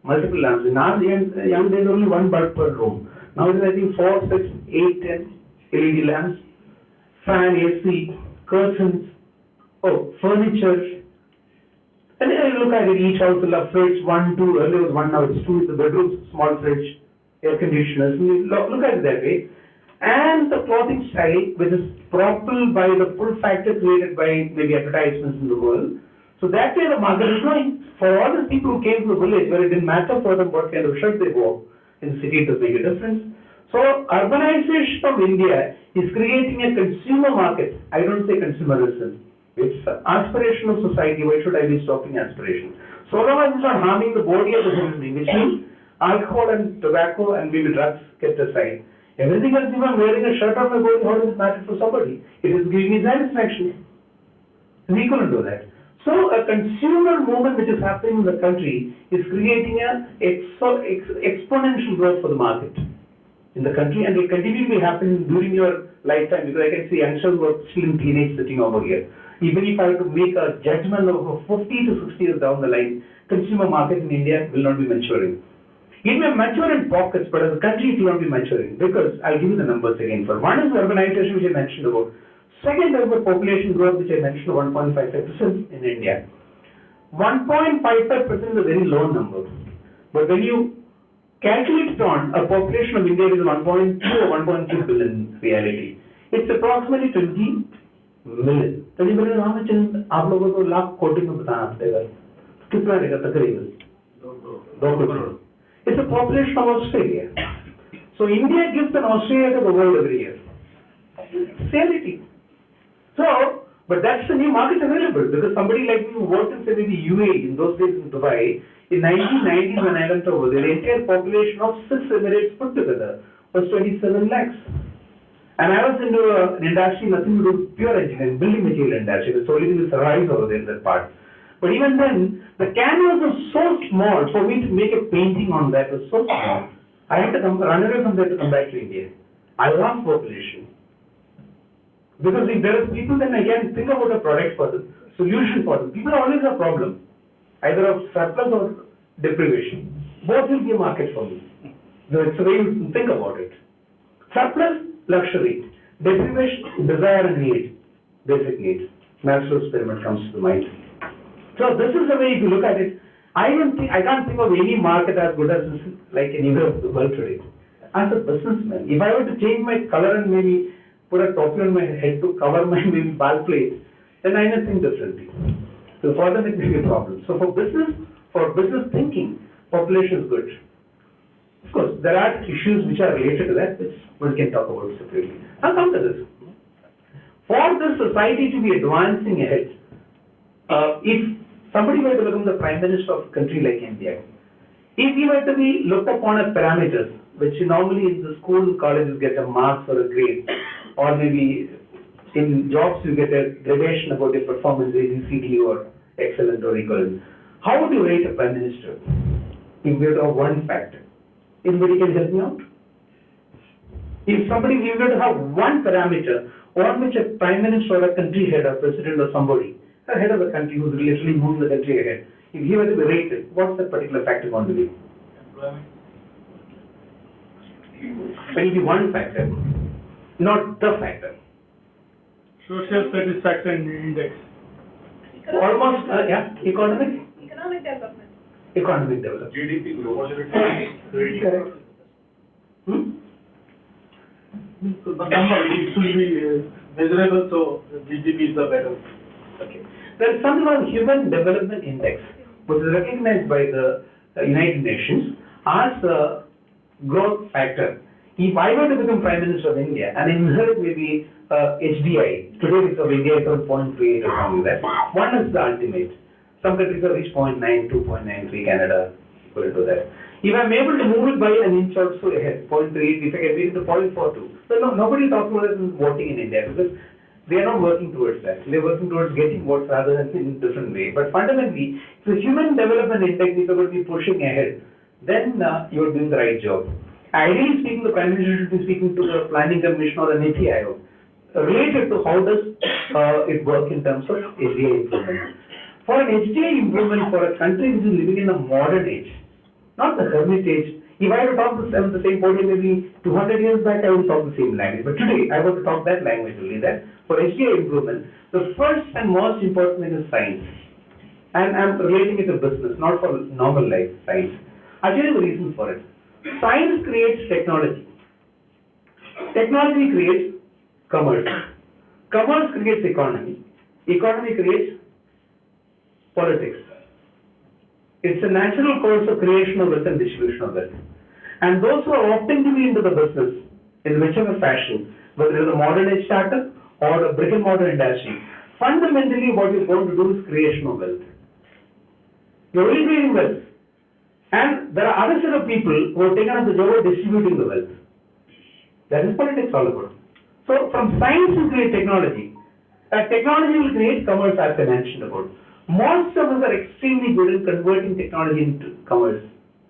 multiple lamps. In our young days, only one bulb per room. Now I think 4, 6, 8, 10 LED lamps, fan, AC, curtains, furniture. And then you look at it, each house will have fridge, 1, 2, earlier was 1, now it's 2 in the bedrooms, small fridge, air conditioners. Look at it that way. And the clothing style, which is propelled by the pull factor created by maybe advertisements in the world. So that way the market is growing. For all the people who came to the village where it didn't matter for them what kind of shirt they wore, in the city it does make a difference. So urbanization of India is creating a consumer market. I don't say consumerism. It's aspiration of society. Why should I be stopping aspiration? So long as it's not harming the body of the human being, which means alcohol and tobacco and maybe drugs kept aside. Everything else, if I'm wearing a shirt on my body, how does it matter for somebody? It is giving me satisfaction. We couldn't do that. So a consumer movement which is happening in the country is creating an exponential growth for the market in the country, and will continue to be happening during your lifetime, because I can see youngsters who are still in teenage sitting over here. Even if I were to make a judgment of 50 to 60 years down the line, consumer market in India will not be maturing. It may mature in pockets, but as a country it will not be maturing, because I'll give you the numbers again. For one is urbanization, which I mentioned about. Second is the population growth, which I mentioned, 1.55% in India. 1.55% is a very low number, but when you calculate it on a population of India is 1.2 or 1.2 billion in reality, it's approximately 20 million. 20 million, how much is आप लोगों को लाख कोटि में बताना पड़ेगा, कितना रहेगा तकरीबन 2 crore. It's a population of Australia. So India gives an Australia to the world every year. It's reality. So, but that's the new market available, because somebody like me who worked in, say, maybe UAE, in those days in Dubai, in 1990s when I went over there, the entire population of 6 Emirates put together was 27 lakhs. And I was into an industry, nothing to do with pure engineering, building material industry. It's only thing that survives over there in that part. But even then, the canvas was so small, for me to make a painting on that was so small. I had to run away from there to come back to India. I lost population. Because if there are people, then I can think about a product for them, solution for them. People always have a problem, either of surplus or deprivation. Both will be a market for me. So it's the way you think about it. Surplus, luxury. Deprivation, desire and need, basic need. Maslow's pyramid comes to the mind. So this is the way, if you look at it, I can't think of any market as good as this, like anywhere of the world today. As a businessman, if I were to change my color and maybe put a topi on my head to cover my maybe bald plate, then I may think differently. So for them it may be a problem. So for business thinking, population is good. Of course, there are issues which are related to that, which we can talk about separately. Now come to this. For this society to be advancing ahead, if somebody were to become the Prime Minister of a country like India, if he were to be looked upon as parameters, which normally in the school, colleges get a marks or a grade, or maybe in jobs you get a gradation about your performance, ABCD or excellent or equivalent. How would you rate a Prime Minister if we were to have one factor? Anybody can help me out? If we were to have one parameter on which a Prime Minister or a country head or president or somebody, a head of the country who's literally moving the country ahead, if he were to be rated, what's that particular factor going to be? Employment. When it be one factor, not the factor. Social satisfaction index. Almost, economic? Economic development. Economic development. GDP growth. Correct. So the number, it should be measurable, so GDP is the better. Okay. There is something called Human Development Index, which is recognized by the United Nations as a growth factor. If I were to become Prime Minister of India and inherit maybe HDI, today it's of India is 0.38 or something like that. One is the ultimate. Some countries have reached 0.9, 2.93, Canada equal to that. If I'm able to move it by an inch or so ahead, 0.38, if I can reach to 0.42, so nobody talks about it in voting in India, because they are not working towards that. They are working towards getting votes rather than in a different way. But fundamentally, if the Human Development Index is going to be pushing ahead, then you are doing the right job. Ideally speaking, the Prime Minister should be speaking to the Planning Commission or an ATI related to how does it work in terms of HDI improvement. For an HDI improvement for a country which is living in a modern age, not the hermitage. If I had to talk the same podium maybe 200 years back, I would talk the same language. But today, I want to talk that language only. That for HDI improvement, the first and most important thing is science. And I'm relating it to business, not for normal life, science. I'll tell you the reason for it. Science creates technology. Technology creates commerce. Commerce creates economy. Economy creates politics. It's a natural course of creation of wealth and distribution of wealth. And those who are opting to be into the business, in whichever fashion, whether it's a modern age startup or a brick and mortar industry, fundamentally what you're going to do is creation of wealth. You're only creating wealth. And there are other set of people who have taken up the job of distributing the wealth. That is politics all about. So from science to create technology, technology will create commerce as I mentioned about. Most of us are extremely good in converting technology into commerce.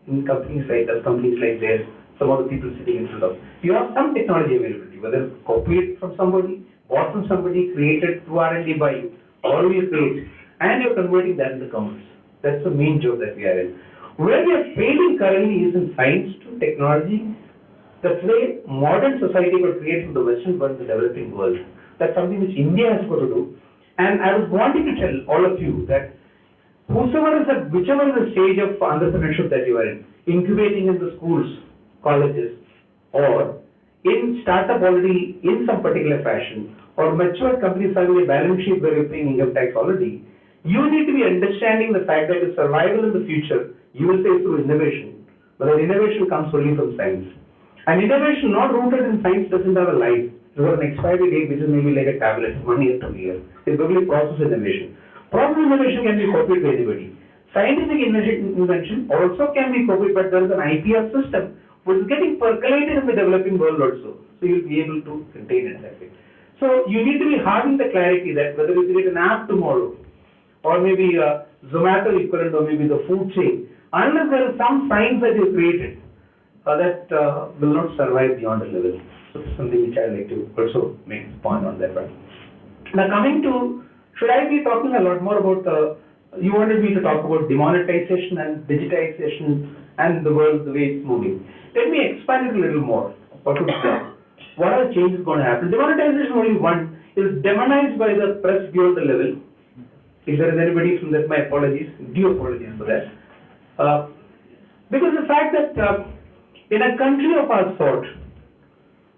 In companies like us, companies like theirs, some of the people sitting in front of. You have some technology availability, whether copied from somebody, bought from somebody, created through R&D by you, or you create, and you're converting that into commerce. That's the main job that we are in. Where we are failing currently is in science to technology. That's why modern society got created in the Western world, the developing world. That's something which India has got to do. And I was wanting to tell all of you that whosoever is at whichever is the stage of entrepreneurship that you are in, incubating in the schools, colleges, or in startup already in some particular fashion, or mature companies having a balance sheet where you're paying income tax already, you need to be understanding the fact that the survival in the future, you will say through innovation, but the innovation comes only from science. And innovation not rooted in science doesn't have a life. It's got an expiry date which is maybe like a tablet, 1 year, 2 years. It's probably process innovation. Process innovation can be copied by anybody. Scientific invention also can be copied, but there is an IPR system which is getting percolated in the developing world also. So you'll be able to contain it that way. So you need to be having the clarity that whether you create an app tomorrow, or maybe a Zomato equivalent, or maybe the food chain, unless there is some science that you created, that will not survive beyond a level. So it's something which I like to also make a point on that one. Now coming to, should I be talking a lot more about, you wanted me to talk about demonetization and digitization and the world, the way it's moving. Let me expand it a little more. What are the changes going to happen? Demonetization only one is demonized by the press beyond the level. If there is anybody from that, my apologies, due apologies for that. Because the fact that in a country of our sort,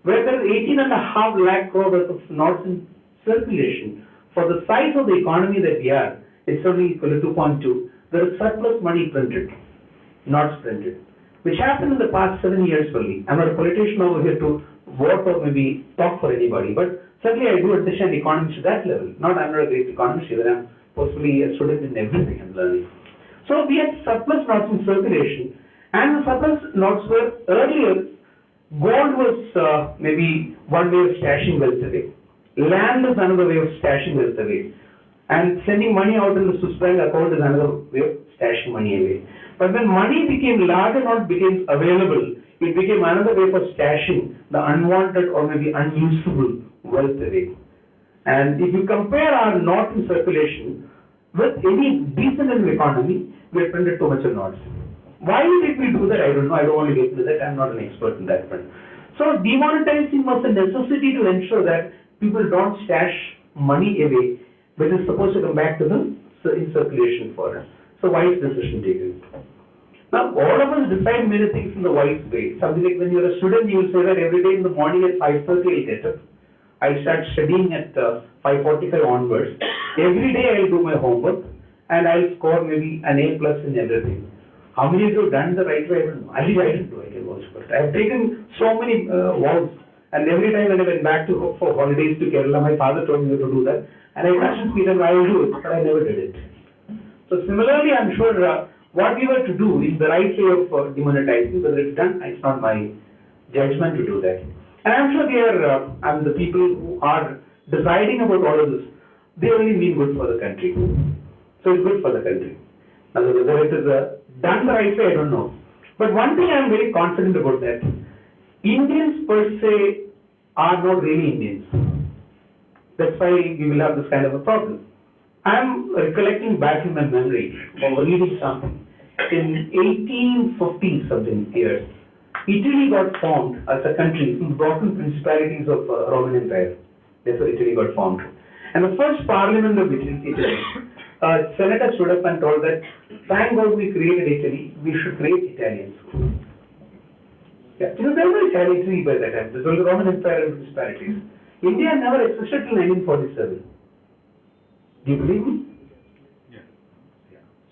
where there is 18.5 lakh crore worth of notes in circulation, for the size of the economy that we are, it's only equal to 2.2. There is surplus money printed, notes printed, which happened in the past 7 years only. I'm not a politician over here to vote or maybe talk for anybody, but certainly I do understand economics to that level. I'm not a great economist either. I'm possibly a student in everything I'm learning. So we had surplus notes in circulation, and the surplus notes were earlier, gold was maybe one way of stashing wealth away. Land is another way of stashing wealth away. And sending money out in the Swiss bank account is another way of stashing money away. But when money became large and not became available, it became another way for stashing the unwanted or maybe unusable wealth away. And if you compare our note in circulation with any decent economy, we have printed too much of notes. Why did we do that? I don't know. I don't want to get into that. I'm not an expert in that front. So demonetizing was a necessity to ensure that people don't stash money away, which is supposed to come back to them in circulation for us. So wise decision taken. Now all of us decide many things in the wise way. Something like when you're a student, you will say that every day in the morning at 5:30 I'll get up. I'll start studying at 5:45 onwards. Every day I'll do my homework and I'll score maybe an A plus in everything. How many of you have done the right way? I don't know. I didn't do it also, but I've taken so many vows, and every time when I went back for holidays to Kerala, my father told me to do that, and I questioned Peter, I will do it, but I never did it. So similarly, I'm sure what we were to do is the right way of demonetizing. Whether it's done, it's not my judgment to do that. And I'm sure the people who are deciding about all of this, they only mean good for the country. So it's good for the country. Now, whether it is done the right way, I don't know. But one thing I'm very confident about that, Indians per se are not really Indians. That's why we will have this kind of a problem. I'm recollecting back in my memory of reading something. in 1850 something years, Italy got formed as a country from broken principalities of Roman Empire. That's how Italy got formed. And the first parliament of Italy, senator stood up and told that, thank God we created Italy, we should create Italians. Yeah, there was Italy by that time. This was the Roman Empire and principalities. India never existed till 1947. Do you believe me? Yeah.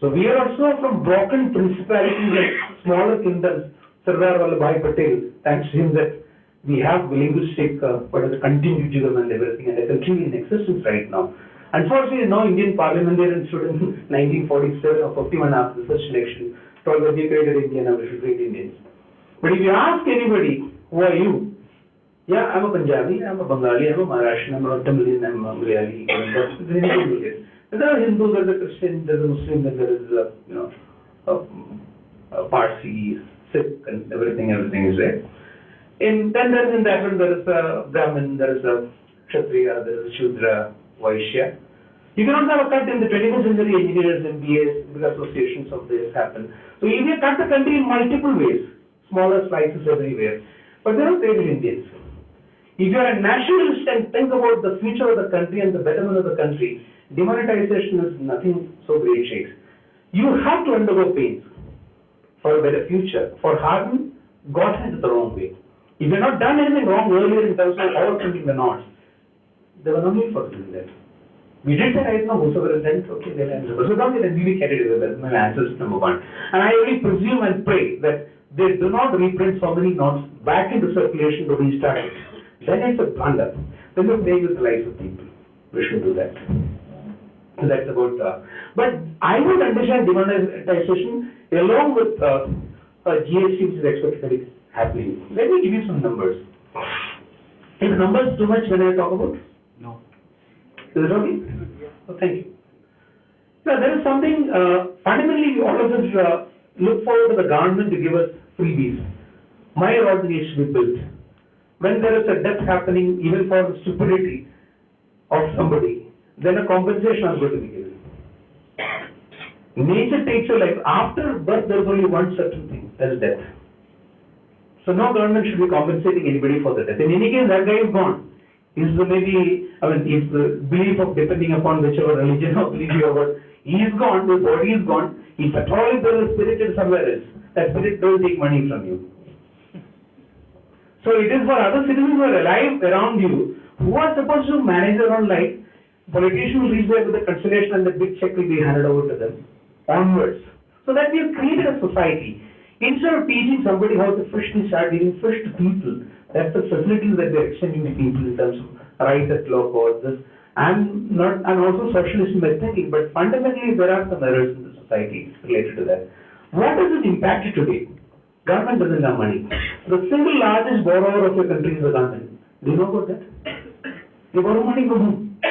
So we are also from broken principalities like smaller kingdoms. Sardar Vallabhbhai Patel, thanks to him that we have linguistic, continuity and everything, and a country in existence right now. Unfortunately, no Indian parliamentarian stood in 1947 or 51 after the first election, told that we created India, now we should create Indians. But if you ask anybody, who are you? Yeah, I'm a Punjabi, I'm a Bengali, I'm a Maharashtrian, I'm a Tamilian, I'm a Malayali. There are Hindus, there's a Christian, there's a Muslim, then there is a Parsi, Sikh, and everything is there. Then there is in that one, there is a Brahmin, there is a Kshatriya, there is a Shudra, Vaishya. You can also have a cut in the 21st century, engineers, MBAs, big associations of this happen. So India cut the country in multiple ways, smaller slices everywhere. But there are great Indians. If you are a nationalist and think about the future of the country and the betterment of the country, demonetization is nothing so great, shakes. You have to undergo pains for a better future. For harm, got into the wrong way. If you have not done anything wrong earlier in terms of overcoming the knots, there was no need for doing that. We did that right now, whosoever is done, okay, they'll answer. So don't get really carried away. That's my answer is number one. And I really presume and pray that they do not reprint so many knots back into circulation to restart it. Then it's a blunder. Then we're playing with the lives of people. We should do that. So that's about. But I would understand demonetization along with GST, which is expected to be happening. Let me give you some numbers. Is numbers too much when I talk about? No. Is it okay? Oh, thank you. Now there is something fundamentally all of us look forward to the government to give us freebies. My road needs to be built. When there is a death happening, even for the stupidity of somebody, then a compensation is going to be given. Nature takes your life. After birth, there is only one certain thing, that is death. So no government should be compensating anybody for the death. In any case, that guy is gone. Is maybe, if the belief of depending upon whichever religion or belief you have got, he is gone, his body is gone. If at all there is a spirit is somewhere else, that spirit will take money from you. So it is for other citizens who are alive around you, who are supposed to manage their own life. Politicians will reach there with the consolation and the big check will be handed over to them onwards. So that we have created a society. Instead of teaching somebody how to fish, we start giving fish to people. That's the facilities that we are extending to people in terms of rights at law courts. I'm also socialist in my thinking, but fundamentally there are some errors in the society related to that. What does it impact today? Government doesn't have money. The single largest borrower of your country is the government. Do you know about that? They borrow money from whom?